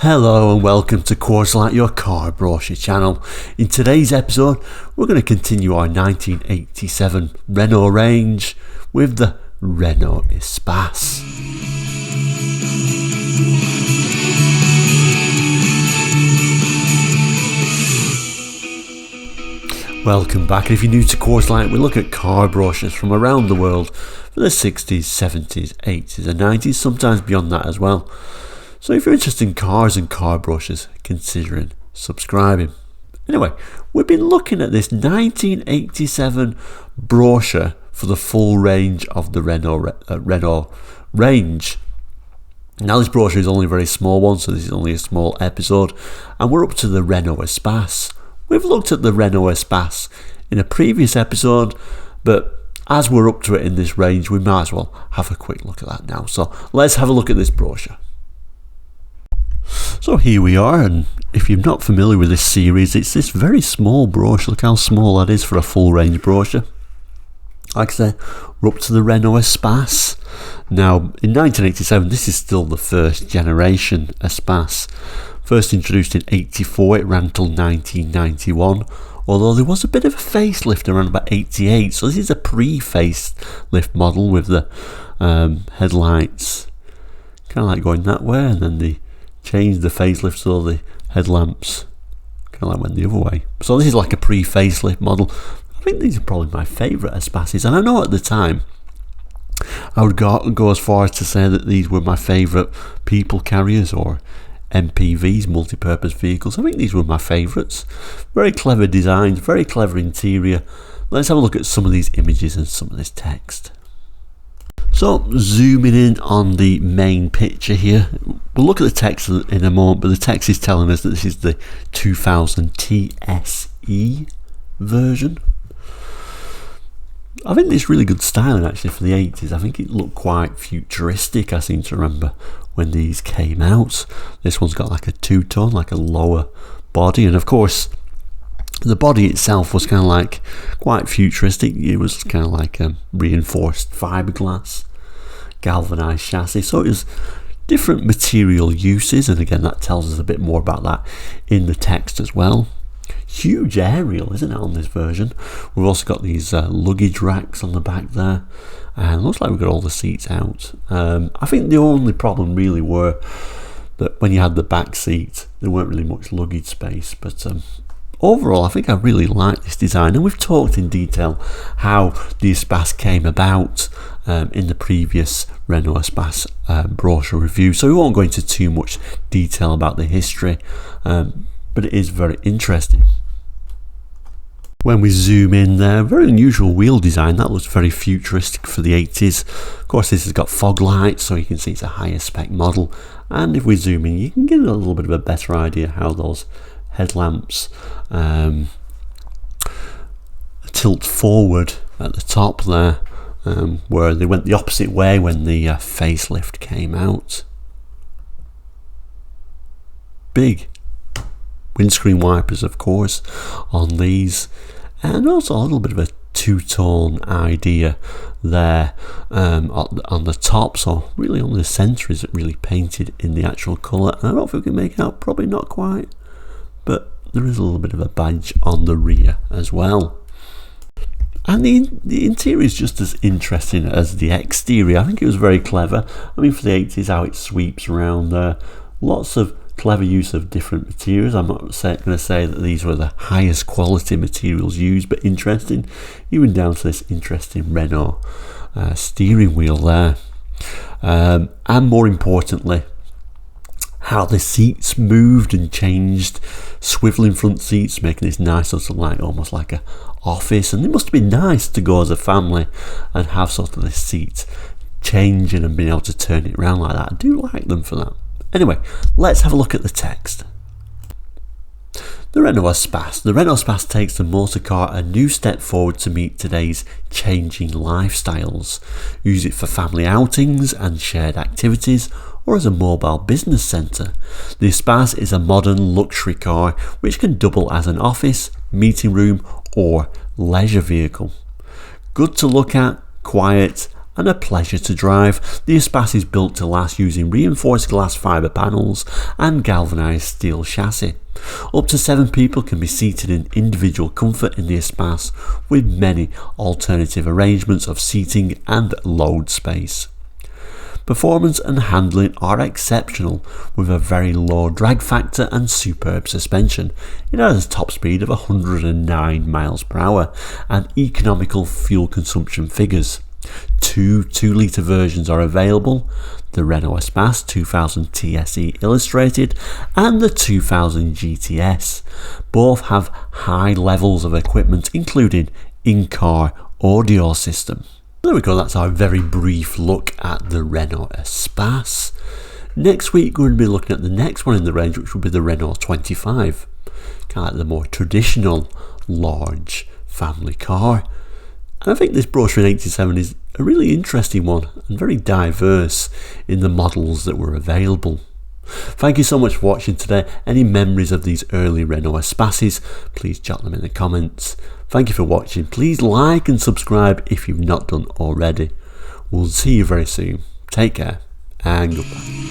Hello and welcome to Course Like Your Car Brochure channel. In today's episode we're going to continue our 1987 Renault range with the Renault Espace. Welcome back. If you're new to Course Like, we look at car brochures from around the world for the 60s, 70s, 80s and 90s, sometimes beyond that as well. So if you're interested in cars and car brochures, considering subscribing. Anyway, we've been looking at this 1987 brochure for the full range of the Renault range. Now this brochure is only a very small one, so this is only a small episode, and we're up to the Renault Espace. We've looked at the Renault Espace in a previous episode, but as we're up to it in this range, we might as well have a quick look at that now. So let's have a look at this brochure. So here we are, and if you're not familiar with this series, it's this very small brochure. Look how small that is for a full range brochure. Like I said, we're up to the Renault Espace. Now, in 1987, this is still the first generation Espace. First introduced in 84, it ran till 1991, although there was a bit of a facelift around about 88, so this is a pre-facelift model with the headlights kind of like going that way, and then they changed the facelift so the headlamps kind of like went the other way. So this is like a pre-facelift model. I think these are probably my favourite Espaces, and I know at the time I would go as far as to say that these were my favourite people carriers or MPVs, multi-purpose vehicles. I think these were my favourites. Very clever designs, very clever interior. Let's have a look at some of these images and some of this text. So zooming in on the main picture here, we'll look at the text in a moment, but the text is telling us that this is the 2000 TSE version. I think it's really good styling actually for the 80s. I think it looked quite futuristic. I seem to remember when these came out. This one's got like a two-tone, like a lower body, and of course the body itself was kind of like quite futuristic. It was kind of like a reinforced fiberglass, galvanized chassis. So it was different material uses, and again that tells us a bit more about that in the text as well. Huge aerial, isn't it, on this version? We've also got these luggage racks on the back there, and it looks like we've got all the seats out. I think the only problem really were that when you had the back seat, there weren't really much luggage space, but overall I think I really like this design, and we've talked in detail how the Espace came about in the previous Renault Espace brochure review, so we won't go into too much detail about the history, but it is very interesting. When we zoom in there, very unusual wheel design. That looks very futuristic for the 80s. Of course, this has got fog lights, so you can see it's a higher spec model. And if we zoom in, you can get a little bit of a better idea how those headlamps tilt forward at the top there, where they went the opposite way when the facelift came out. Big windscreen wipers, of course, on these, and also a little bit of a two-tone idea there on the top, so really on the centre is it really painted in the actual colour. I don't know if we can make it out, probably not quite, but there is a little bit of a badge on the rear as well. And the interior is just as interesting as the exterior. I think it was very clever. I mean, for the 80s, how it sweeps around there, lots of clever use of different materials. I'm not going to say that these were the highest quality materials used, but interesting, even down to this interesting Renault steering wheel there, and more importantly how the seats moved and changed, swiveling front seats, making this nice sort of like almost like a office. And it must have been nice to go as a family and have sort of this seat changing and being able to turn it around like that. I do like them for that. Anyway, let's have a look at the text. The Renault Espace. The Renault Espace takes the motor car a new step forward to meet today's changing lifestyles. Use it for family outings and shared activities, or as a mobile business centre. The Espace is a modern luxury car which can double as an office, meeting room or leisure vehicle. Good to look at, quiet and a pleasure to drive. The Espace is built to last using reinforced glass fibre panels and galvanised steel chassis. Up to 7 people can be seated in individual comfort in the Espace, with many alternative arrangements of seating and load space. Performance and handling are exceptional, with a very low drag factor and superb suspension. It has a top speed of 109 miles per hour and economical fuel consumption figures. Two 2-litre versions are available, the Renault Espace 2000 TSE Illustrated and the 2000 GTS. Both have high levels of equipment including in-car audio system. There we go, that's our very brief look at the Renault Espace. Next week we're going to be looking at the next one in the range, which will be the Renault 25. Kind of like the more traditional large family car. And I think this brochure in 87 is a really interesting one and very diverse in the models that were available. Thank you so much for watching today. Any memories of these early Renault Espaces, please jot them in the comments. Thank you for watching. Please like and subscribe if you've not done already. We'll see you very soon. Take care and goodbye.